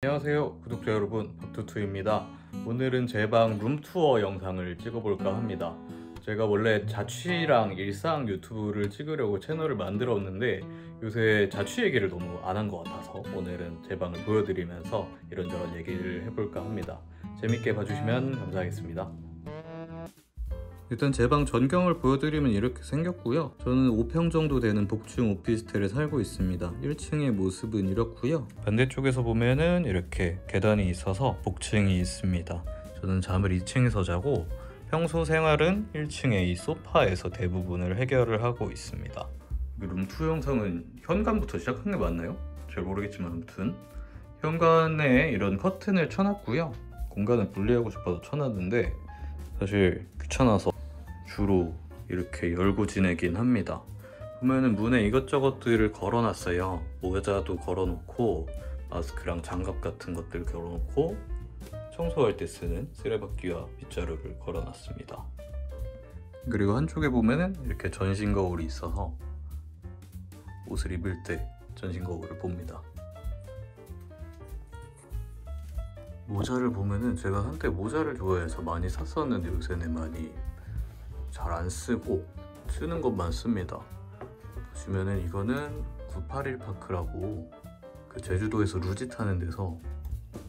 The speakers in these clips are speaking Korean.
안녕하세요 구독자 여러분, 박투투입니다. 오늘은 제 방 룸투어 영상을 찍어볼까 합니다. 제가 원래 자취랑 일상 유튜브를 찍으려고 채널을 만들었는데 요새 자취 얘기를 너무 안 한 것 같아서 오늘은 제 방을 보여드리면서 이런저런 얘기를 해볼까 합니다. 재밌게 봐주시면 감사하겠습니다. 일단 제 방 전경을 보여드리면 이렇게 생겼고요. 저는 5평 정도 되는 복층 오피스텔에 살고 있습니다. 1층의 모습은 이렇고요. 반대쪽에서 보면은 이렇게 계단이 있어서 복층이 있습니다. 저는 잠을 2층에서 자고 평소 생활은 1층의 이 소파에서 대부분을 해결을 하고 있습니다. 룸투 영상은 현관부터 시작한 게 맞나요? 잘 모르겠지만 아무튼 현관에 이런 커튼을 쳐놨고요. 공간을 분리하고 싶어서 쳐놨는데 사실 귀찮아서 주로 이렇게 열고 지내긴 합니다. 보면은 문에 이것저것들을 걸어놨어요. 모자도 걸어놓고 마스크랑 장갑 같은 것들 걸어놓고 청소할 때 쓰는 쓰레받기와 빗자루를 걸어놨습니다. 그리고 한쪽에 보면은 이렇게 전신 거울이 있어서 옷을 입을 때 전신 거울을 봅니다. 모자를 보면은 제가 한때 모자를 좋아해서 많이 샀었는데 요새는 많이 잘 안 쓰고 쓰는 것만 씁니다. 보시면은 이거는 981 파크라고 그 제주도에서 루지 타는 데서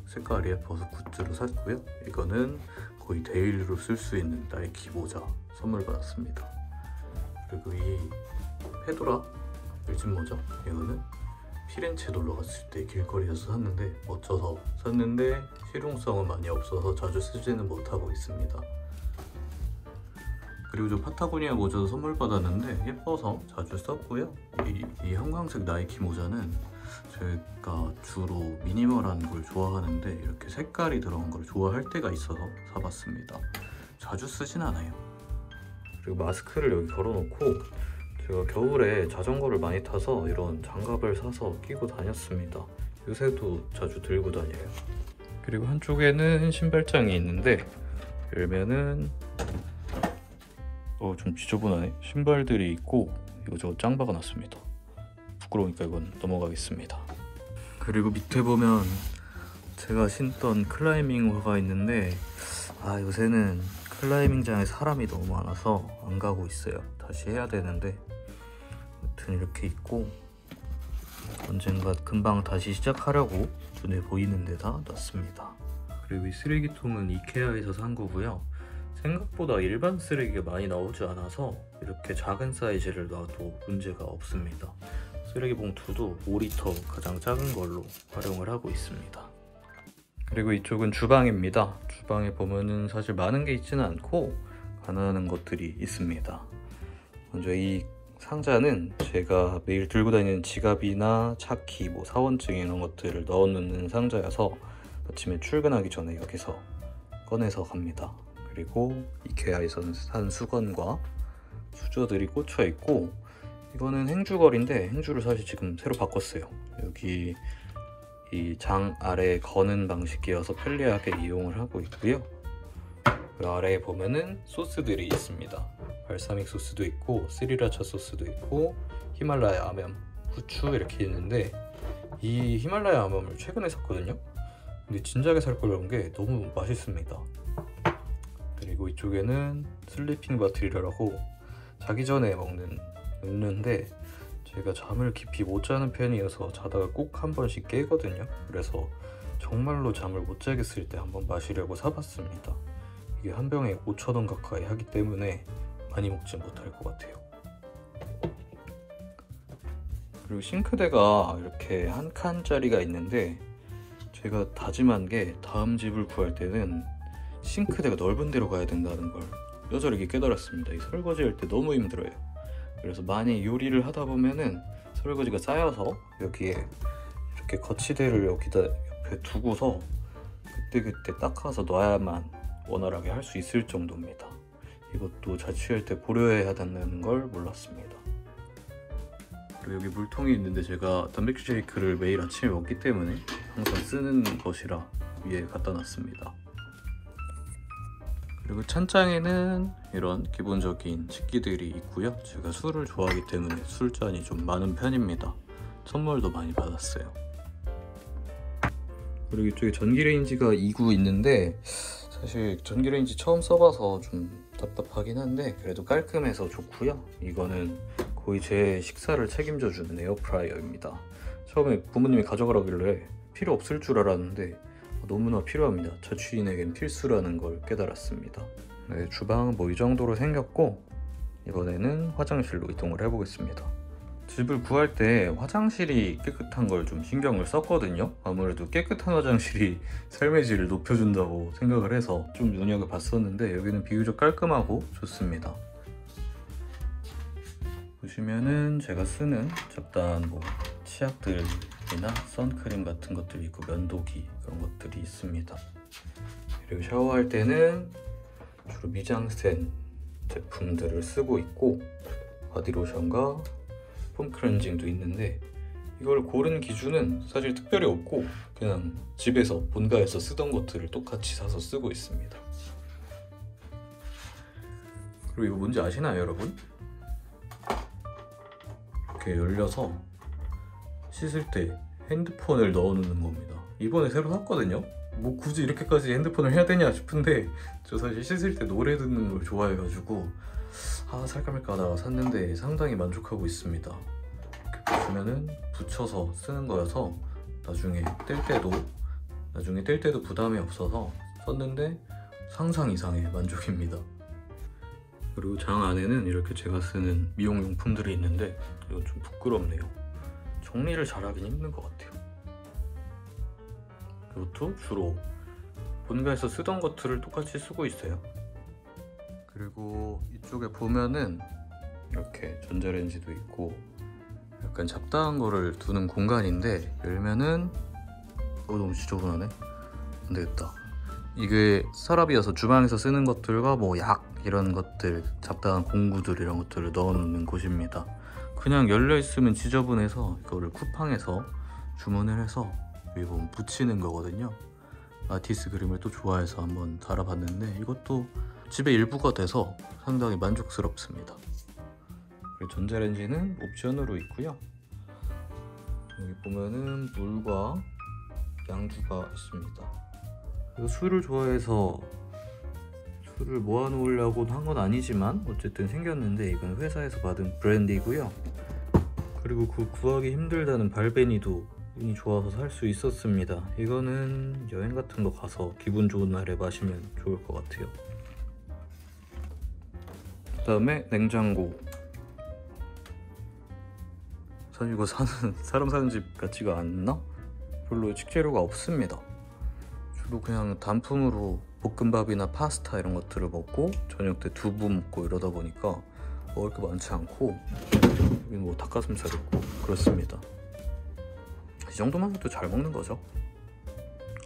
색깔이 예뻐서 굿즈로 샀고요. 이거는 거의 데일리로 쓸 수 있는 나이키 모자 선물 받았습니다. 그리고 이 페도라 일진 모자, 이거는 피렌체 놀러 갔을 때 길거리에서 샀는데 멋져서 샀는데 실용성은 많이 없어서 자주 쓰지는 못하고 있습니다. 그리고 저 파타고니아 모자도 선물 받았는데 예뻐서 자주 썼고요. 이 형광색 나이키 모자는 제가 주로 미니멀한 걸 좋아하는데 이렇게 색깔이 들어간 걸 좋아할 때가 있어서 사봤습니다. 자주 쓰진 않아요. 그리고 마스크를 여기 걸어놓고 제가 겨울에 자전거를 많이 타서 이런 장갑을 사서 끼고 다녔습니다. 요새도 자주 들고 다녀요. 그리고 한쪽에는 신발장이 있는데 열면은 좀 지저분하네. 신발들이 있고 이거저거 짱 박아놨습니다. 부끄러우니까 이건 넘어가겠습니다. 그리고 밑에 보면 제가 신던 클라이밍 화가 있는데 요새는 클라이밍장에 사람이 너무 많아서 안 가고 있어요. 다시 해야 되는데 아무튼 이렇게 있고 언젠가 금방 다시 시작하려고 눈에 보이는 데다 놨습니다. 그리고 이 쓰레기통은 이케아에서 산 거고요. 생각보다 일반 쓰레기가 많이 나오지 않아서 이렇게 작은 사이즈를 놔도 문제가 없습니다. 쓰레기 봉투도 5리터 가장 작은 걸로 활용을 하고 있습니다. 그리고 이쪽은 주방입니다. 주방에 보면은 사실 많은 게 있지는 않고 가난한 것들이 있습니다. 먼저 이 상자는 제가 매일 들고 다니는 지갑이나 차키, 사원증 이런 것들을 넣어놓는 상자여서 아침에 출근하기 전에 여기서 꺼내서 갑니다. 그리고 이케아에서 산 수건과 수저들이 꽂혀 있고 이거는 행주걸인데 행주를 사실 지금 새로 바꿨어요. 여기 이 장 아래에 거는 방식이어서 편리하게 이용을 하고 있고요. 그 아래에 보면은 소스들이 있습니다. 발사믹 소스도 있고 스리라차 소스도 있고 히말라야 아몬, 후추 이렇게 있는데 이 히말라야 아몬을 최근에 샀거든요. 근데 진작에 살 걸 그런 게 너무 맛있습니다. 그리고 이쪽에는 슬리핑 바트리라고 자기 전에 먹는 음료인데 제가 잠을 깊이 못 자는 편이어서 자다가 꼭 한 번씩 깨거든요. 그래서 정말로 잠을 못 자겠을 때 한번 마시려고 사봤습니다. 이게 한 병에 5,000원 가까이 하기 때문에 많이 먹지 못할 것 같아요. 그리고 싱크대가 이렇게 한 칸짜리가 있는데 제가 다짐한 게 다음 집을 구할 때는 싱크대가 넓은 데로 가야 된다는 걸 뼈저리게 깨달았습니다. 이 설거지할 때 너무 힘들어요. 그래서 많이 요리를 하다 보면은 설거지가 쌓여서 여기에 이렇게 거치대를 여기다 옆에 두고서 그때그때 닦아서 놔야만 원활하게 할 수 있을 정도입니다. 이것도 자취할 때 고려해야 된다는 걸 몰랐습니다. 그리고 여기 물통이 있는데 제가 단백질 쉐이크를 매일 아침에 먹기 때문에 항상 쓰는 것이라 위에 갖다 놨습니다. 그리고 찬장에는 이런 기본적인 식기들이 있고요. 제가 술을 좋아하기 때문에 술잔이 좀 많은 편입니다. 선물도 많이 받았어요. 그리고 이쪽에 전기레인지가 2구 있는데 사실 전기레인지 처음 써봐서 좀 답답하긴 한데 그래도 깔끔해서 좋고요. 이거는 거의 제 식사를 책임져주는 에어프라이어입니다. 처음에 부모님이 가져가라길래 필요 없을 줄 알았는데 너무나 필요합니다. 자취인에겐 필수라는 걸 깨달았습니다. 네, 주방은 뭐 이 정도로 생겼고 이번에는 화장실로 이동을 해보겠습니다. 집을 구할 때 화장실이 깨끗한 걸 좀 신경을 썼거든요. 아무래도 깨끗한 화장실이 삶의 질을 높여준다고 생각을 해서 좀 눈여겨봤었는데 여기는 비교적 깔끔하고 좋습니다. 보시면은 제가 쓰는 잡다한 뭐 치약들이나 선크림 같은 것들이 있고 면도기 그런 것들이 있습니다. 그리고 샤워할 때는 주로 미장센 제품들을 쓰고 있고 바디로션과 폼 클렌징도 있는데 이걸 고른 기준은 사실 특별히 없고 그냥 집에서 본가에서 쓰던 것들을 똑같이 사서 쓰고 있습니다. 그리고 이거 뭔지 아시나요, 여러분? 이렇게 열려서 씻을 때 핸드폰을 넣어놓는 겁니다. 이번에 새로 샀거든요? 뭐 굳이 이렇게까지 핸드폰을 해야 되냐 싶은데 저 사실 씻을 때 노래 듣는 걸 좋아해가지고 살까 말까 하다가 샀는데 상당히 만족하고 있습니다. 이렇게 보시면은 붙여서 쓰는 거여서 나중에 뗄 때도 부담이 없어서 썼는데 상상 이상의 만족입니다. 그리고 장 안에는 이렇게 제가 쓰는 미용용품들이 있는데 이건 좀 부끄럽네요. 정리를 잘하긴 힘든 것 같아요. 이것도 주로 본가에서 쓰던 것들을 똑같이 쓰고 있어요. 그리고 이쪽에 보면은 이렇게 전자레인지도 있고 약간 잡다한 거를 두는 공간인데 열면은 너무 지저분하네. 안 되겠다. 이게 서랍이어서 주방에서 쓰는 것들과 뭐 약 이런 것들, 잡다한 공구들 이런 것들을 넣어놓는 곳입니다. 그냥 열려있으면 지저분해서 이거를 쿠팡에서 주문을 해서 위에 보면 붙이는 거거든요. 아티스 그림을 또 좋아해서 한번 달아봤는데 이것도 집의 일부가 돼서 상당히 만족스럽습니다. 그리고 전자레인지는 옵션으로 있고요. 여기 보면은 물과 양주가 있습니다. 이거 술을 좋아해서 술을 모아놓으려고 한 건 아니지만 어쨌든 생겼는데 이건 회사에서 받은 브랜디고요. 그리고 그 구하기 힘들다는 발베니도 운이 좋아서 살 수 있었습니다. 이거는 여행 같은 거 가서 기분 좋은 날에 마시면 좋을 것 같아요. 그 다음에 냉장고. 사실 이거 사람 사는 집 같지가 않나? 별로 식재료가 없습니다. 주로 그냥 단품으로 볶음밥이나 파스타 이런 것들을 먹고 저녁 때 두부 먹고 이러다 보니까 먹을 게 많지 않고 여기는 뭐 닭가슴살 있고 그렇습니다. 이 정도만 해도 잘 먹는 거죠.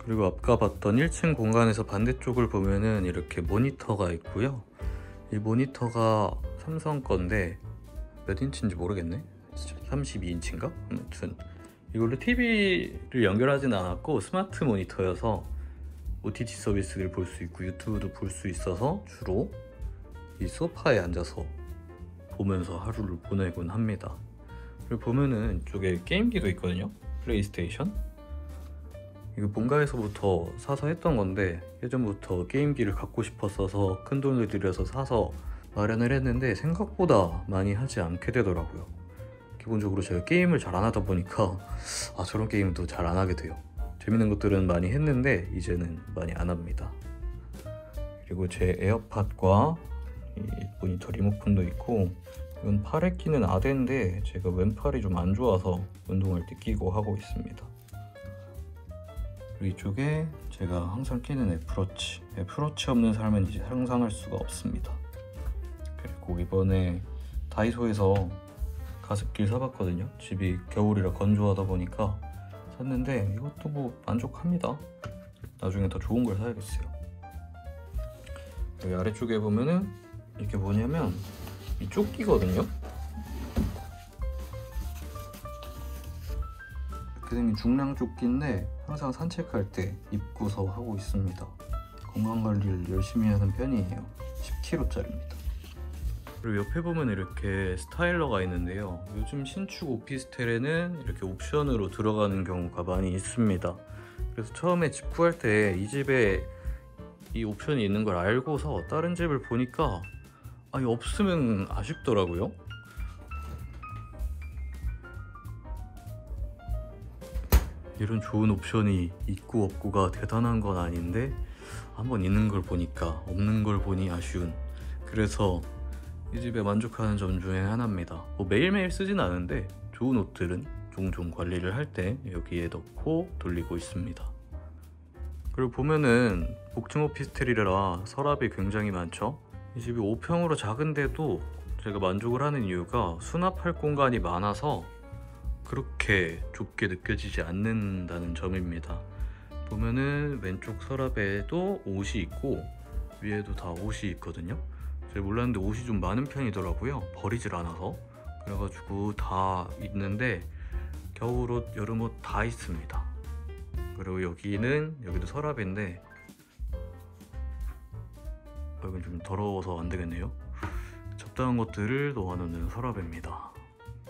그리고 아까 봤던 1층 공간에서 반대쪽을 보면은 이렇게 모니터가 있고요. 이 모니터가 삼성 건데 몇 인치인지 모르겠네. 32인치인가? 아무튼 이걸로 TV를 연결하진 않았고 스마트 모니터여서 OTT 서비스를 볼 수 있고 유튜브도 볼 수 있어서 주로 이 소파에 앉아서 보면서 하루를 보내곤 합니다. 그리고 보면은 이쪽에 게임기도 있거든요. 플레이스테이션. 이거 본가에서부터 사서 했던 건데 예전부터 게임기를 갖고 싶었어서 큰돈을 들여서 사서 마련을 했는데 생각보다 많이 하지 않게 되더라고요. 기본적으로 제가 게임을 잘 안 하다 보니까 저런 게임도 잘 안 하게 돼요. 재밌는 것들은 많이 했는데 이제는 많이 안 합니다. 그리고 제 에어팟과 이 모니터 리모컨도 있고 이건 팔에 끼는 아대인데 제가 왼팔이 좀 안 좋아서 운동할 때 끼고 하고 있습니다. 그리고 이쪽에 제가 항상 끼는 애플워치 없는 삶은 이제 상상할 수가 없습니다. 그리고 이번에 다이소에서 가습기를 사봤거든요. 집이 겨울이라 건조하다 보니까 샀는데 이것도 뭐 만족합니다. 나중에 더 좋은 걸 사야겠어요. 여기 아래쪽에 보면은 이게 뭐냐면 이 조끼거든요. 이렇게 생긴 중량 조끼인데 항상 산책할 때 입고서 하고 있습니다. 건강관리를 열심히 하는 편이에요. 10kg짜리입니다. 그리고 옆에 보면 이렇게 스타일러가 있는데요. 요즘 신축 오피스텔에는 이렇게 옵션으로 들어가는 경우가 많이 있습니다. 그래서 처음에 집 구할 때 이 집에 이 옵션이 있는 걸 알고서 다른 집을 보니까 아니 없으면 아쉽더라고요. 이런 좋은 옵션이 있고 없고가 대단한 건 아닌데 한번 있는 걸 보니까 없는 걸 보니 아쉬운, 그래서 이 집에 만족하는 점 중에 하나입니다. 뭐 매일매일 쓰진 않은데 좋은 옷들은 종종 관리를 할 때 여기에 넣고 돌리고 있습니다. 그리고 보면은 복층 오피스텔이라 서랍이 굉장히 많죠. 이 집이 5평으로 작은데도 제가 만족을 하는 이유가 수납할 공간이 많아서 그렇게 좁게 느껴지지 않는다는 점입니다. 보면은 왼쪽 서랍에도 옷이 있고 위에도 다 옷이 있거든요. 제가 몰랐는데 옷이 좀 많은 편이더라고요. 버리질 않아서. 그래가지고 다 있는데 겨울옷, 여름옷 다 있습니다. 그리고 여기도 서랍인데 이건 좀 더러워서 안 되겠네요. 적당한 것들을 놓아놓는 서랍입니다.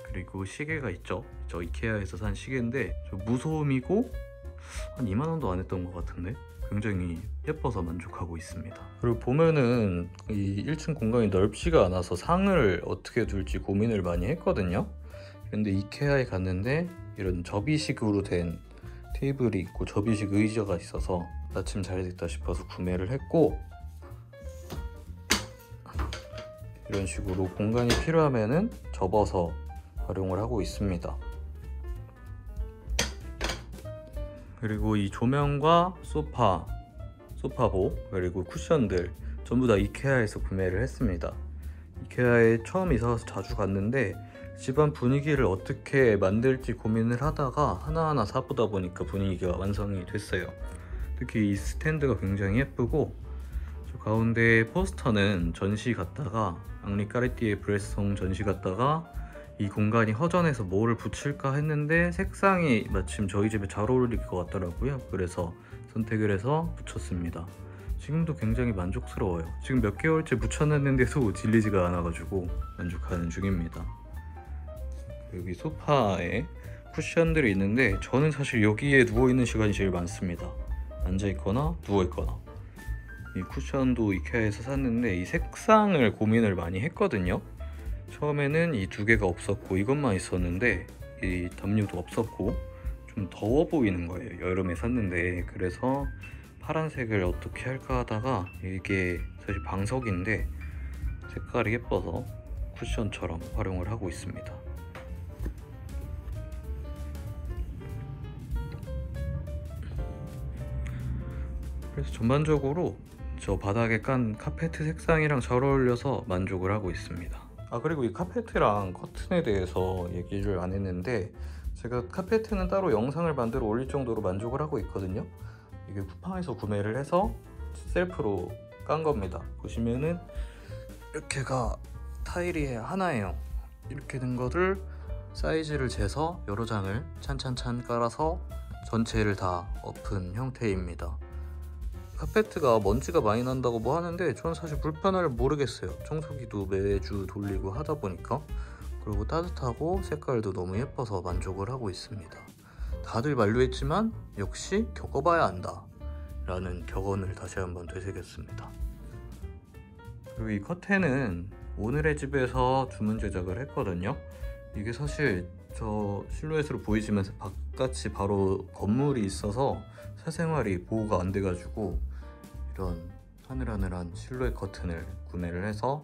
그리고 시계가 있죠. 저 이케아에서 산 시계인데 저 무소음이고 한 2만원도 안 했던 것 같은데 굉장히 예뻐서 만족하고 있습니다. 그리고 보면은 이 1층 공간이 넓지가 않아서 상을 어떻게 둘지 고민을 많이 했거든요. 근데 이케아에 갔는데 이런 접이식으로 된 테이블이 있고 접이식 의자가 있어서 마침 잘 됐다 싶어서 구매를 했고, 이런 식으로 공간이 필요하면은 접어서 활용을 하고 있습니다. 그리고 이 조명과 소파보 그리고 쿠션들 전부 다 이케아에서 구매를 했습니다. 이케아에 처음 이사 와서 자주 갔는데 집안 분위기를 어떻게 만들지 고민을 하다가 하나하나 사보다 보니까 분위기가 완성이 됐어요. 특히 이 스탠드가 굉장히 예쁘고, 저 가운데 포스터는 전시 갔다가 앙리 까르띠에 브레송 전시 갔다가 이 공간이 허전해서 뭐를 붙일까 했는데 색상이 마침 저희 집에 잘 어울릴 것 같더라고요. 그래서 선택을 해서 붙였습니다. 지금도 굉장히 만족스러워요. 지금 몇 개월째 붙여놨는데도 질리지가 않아가지고 만족하는 중입니다. 여기 소파에 쿠션들이 있는데 저는 사실 여기에 누워있는 시간이 제일 많습니다. 앉아있거나 누워있거나. 이 쿠션도 이케아에서 샀는데 이 색상을 고민을 많이 했거든요. 처음에는 이 두 개가 없었고 이것만 있었는데 이 담요도 없었고 좀 더워 보이는 거예요. 여름에 샀는데. 그래서 파란색을 어떻게 할까 하다가 이게 사실 방석인데 색깔이 예뻐서 쿠션처럼 활용을 하고 있습니다. 그래서 전반적으로 저 바닥에 깐 카페트 색상이랑 잘 어울려서 만족을 하고 있습니다. 그리고 이 카페트랑 커튼에 대해서 얘기를 안 했는데 제가 카페트는 따로 영상을 만들어 올릴 정도로 만족을 하고 있거든요. 이게 쿠팡에서 구매를 해서 셀프로 깐 겁니다. 보시면은 이렇게가 타일이 하나예요. 이렇게 된 거를 사이즈를 재서 여러 장을 찬찬찬 깔아서 전체를 다 엎은 형태입니다. 카페트가 먼지가 많이 난다고 뭐 하는데 저는 사실 불편할 모르겠어요. 청소기도 매주 돌리고 하다 보니까. 그리고 따뜻하고 색깔도 너무 예뻐서 만족을 하고 있습니다. 다들 만류했지만 역시 겪어봐야 한다 라는 격언을 다시 한번 되새겼습니다. 그리고 이 커튼은 오늘의 집에서 주문 제작을 했거든요. 이게 사실 저 실루엣으로 보이지만 바깥이 바로 건물이 있어서 사생활이 보호가 안 돼가지고 이런 하늘하늘한 실루엣 커튼을 구매를 해서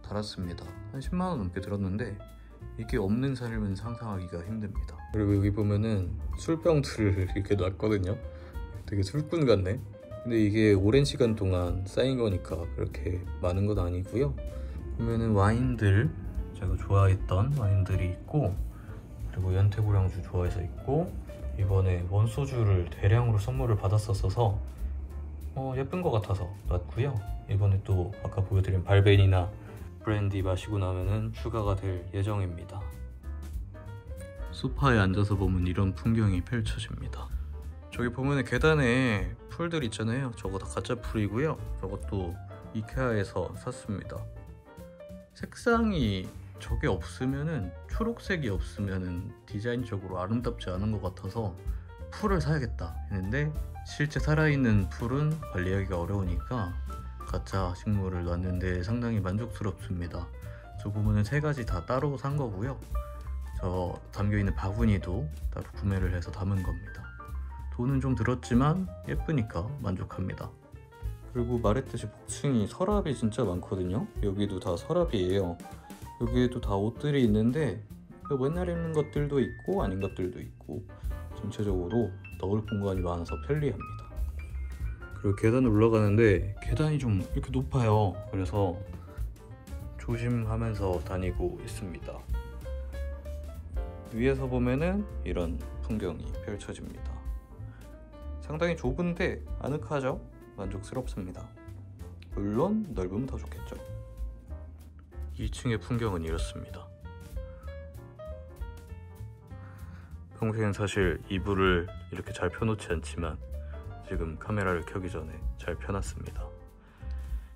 달았습니다. 한 10만원 넘게 들었는데 이게 없는 삶은 상상하기가 힘듭니다. 그리고 여기 보면은 술병들을 이렇게 놨거든요. 되게 술꾼 같네. 근데 이게 오랜 시간 동안 쌓인 거니까 그렇게 많은 건 아니고요. 보면은 와인들, 제가 좋아했던 와인들이 있고, 그리고 연태고량주 좋아해서 있고, 이번에 원소주를 대량으로 선물을 받았었어서 예쁜 것 같아서 놨고요. 이번에 또 아까 보여드린 발베니나 브랜디 마시고 나면은 추가가 될 예정입니다. 소파에 앉아서 보면 이런 풍경이 펼쳐집니다. 저기 보면은 계단에 풀들 있잖아요. 저거 다 가짜 풀이고요. 저것도 이케아에서 샀습니다. 색상이 저게 없으면은, 초록색이 없으면은 디자인적으로 아름답지 않은 것 같아서 풀을 사야겠다 했는데 실제 살아있는 풀은 관리하기가 어려우니까 가짜 식물을 놨는데 상당히 만족스럽습니다. 저 부분은 3가지 다 따로 산 거고요. 저 담겨있는 바구니도 따로 구매를 해서 담은 겁니다. 돈은 좀 들었지만 예쁘니까 만족합니다. 그리고 말했듯이 복층이 서랍이 진짜 많거든요. 여기도 다 서랍이에요. 여기에도 다 옷들이 있는데 맨날 입는 것들도 있고 아닌 것들도 있고 전체적으로 넣을 공간이 많아서 편리합니다. 그리고 계단을 올라가는데 계단이 좀 이렇게 높아요. 그래서 조심하면서 다니고 있습니다. 위에서 보면은 이런 풍경이 펼쳐집니다. 상당히 좁은데 아늑하죠? 만족스럽습니다. 물론 넓으면 더 좋겠죠. 2층의 풍경은 이렇습니다. 평소엔 사실 이불을 이렇게 잘 펴놓지 않지만 지금 카메라를 켜기 전에 잘 펴놨습니다.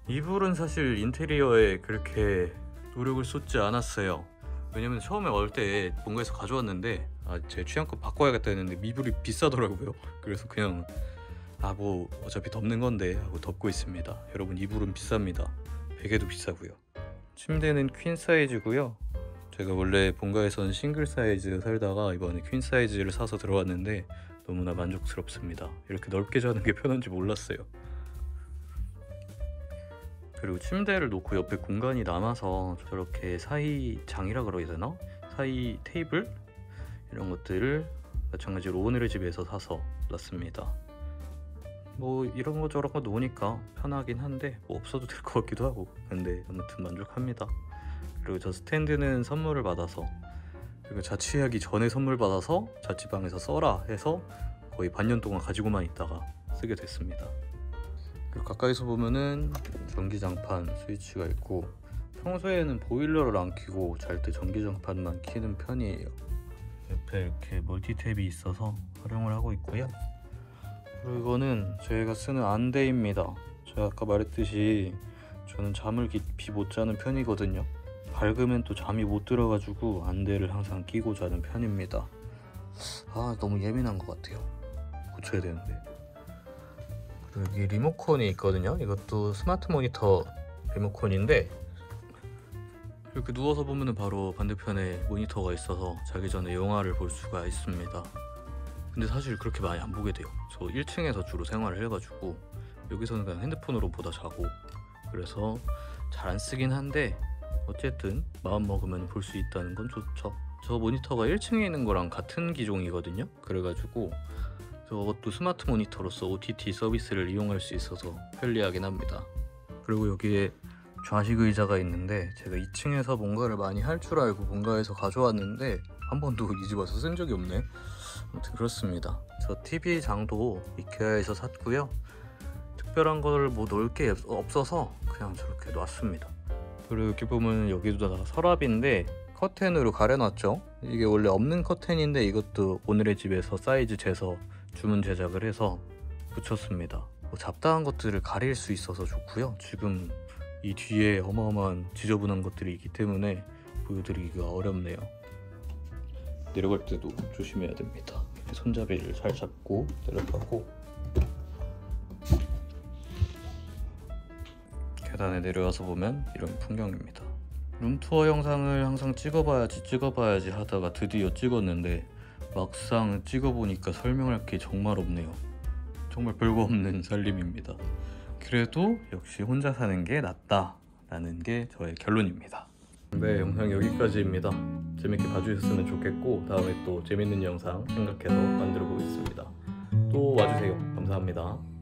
이불은 사실 인테리어에 그렇게 노력을 쏟지 않았어요. 왜냐면 처음에 올 때 본가에서 가져왔는데 제 취향껏 바꿔야겠다 했는데 이불이 비싸더라고요. 그래서 그냥 뭐 어차피 덮는 건데 하고 덮고 있습니다. 여러분, 이불은 비쌉니다. 베개도 비싸고요. 침대는 퀸 사이즈고요. 제가 원래 본가에선 싱글 사이즈 살다가 이번에 퀸 사이즈를 사서 들어왔는데 너무나 만족스럽습니다. 이렇게 넓게 자는 게 편한지 몰랐어요. 그리고 침대를 놓고 옆에 공간이 남아서 저렇게 사이 장이라 그래야 되나? 사이 테이블? 이런 것들을 마찬가지로 오늘의 집에서 사서 놨습니다. 이런 거 저런 거 놓으니까 편하긴 한데 없어도 될 것 같기도 하고, 근데 아무튼 만족합니다. 그리고 저 스탠드는 선물을 받아서, 그리고 자취하기 전에 선물 받아서 자취방에서 써라 해서 거의 반년 동안 가지고만 있다가 쓰게 됐습니다. 그리고 가까이서 보면은 전기장판 스위치가 있고, 평소에는 보일러를 안 켜고 잘 때 전기장판만 켜는 편이에요. 옆에 이렇게 멀티탭이 있어서 활용을 하고 있고요. 그리고 이거는 저희가 쓰는 안대입니다. 제가 아까 말했듯이 저는 잠을 깊이 못 자는 편이거든요. 밝으면 또 잠이 못 들어가지고 안대를 항상 끼고 자는 편입니다. 너무 예민한 것 같아요. 고쳐야 되는데. 그리고 여기 리모컨이 있거든요. 이것도 스마트 모니터 리모컨인데 이렇게 누워서 보면 바로 반대편에 모니터가 있어서 자기 전에 영화를 볼 수가 있습니다. 근데 사실 그렇게 많이 안 보게 돼요. 저 1층에서 주로 생활을 해가지고 여기서는 그냥 핸드폰으로 보다 자고, 그래서 잘 안 쓰긴 한데 어쨌든 마음 먹으면 볼 수 있다는 건 좋죠. 저 모니터가 1층에 있는 거랑 같은 기종이거든요. 그래가지고 저것도 스마트 모니터로서 OTT 서비스를 이용할 수 있어서 편리하긴 합니다. 그리고 여기에 좌식 의자가 있는데 제가 2층에서 뭔가를 많이 할 줄 알고 본가에서 가져왔는데 한 번도 이 집 와서 쓴 적이 없네. 아무튼 그렇습니다. 저 TV 장도 이케아에서 샀고요. 특별한 걸 넣을 게 없어서 그냥 저렇게 놨습니다. 그리고 이렇게 보면 여기도 다 서랍인데 커튼으로 가려놨죠. 이게 원래 없는 커튼인데 이것도 오늘의 집에서 사이즈 재서 주문 제작을 해서 붙였습니다. 잡다한 것들을 가릴 수 있어서 좋고요. 지금 이 뒤에 어마어마한 지저분한 것들이 있기 때문에 보여드리기가 어렵네요. 내려갈 때도 조심해야 됩니다. 손잡이를 잘 잡고 내려가고, 계단에 내려와서 보면 이런 풍경입니다. 룸투어 영상을 항상 찍어봐야지 하다가 드디어 찍었는데 막상 찍어보니까 설명할 게 정말 없네요. 정말 별거 없는 살림입니다. 그래도 역시 혼자 사는 게 낫다 라는 게 저의 결론입니다. 네, 영상 여기까지입니다. 재밌게 봐주셨으면 좋겠고 다음에 또 재밌는 영상 생각해서 만들어 보겠습니다. 또 와주세요. 감사합니다.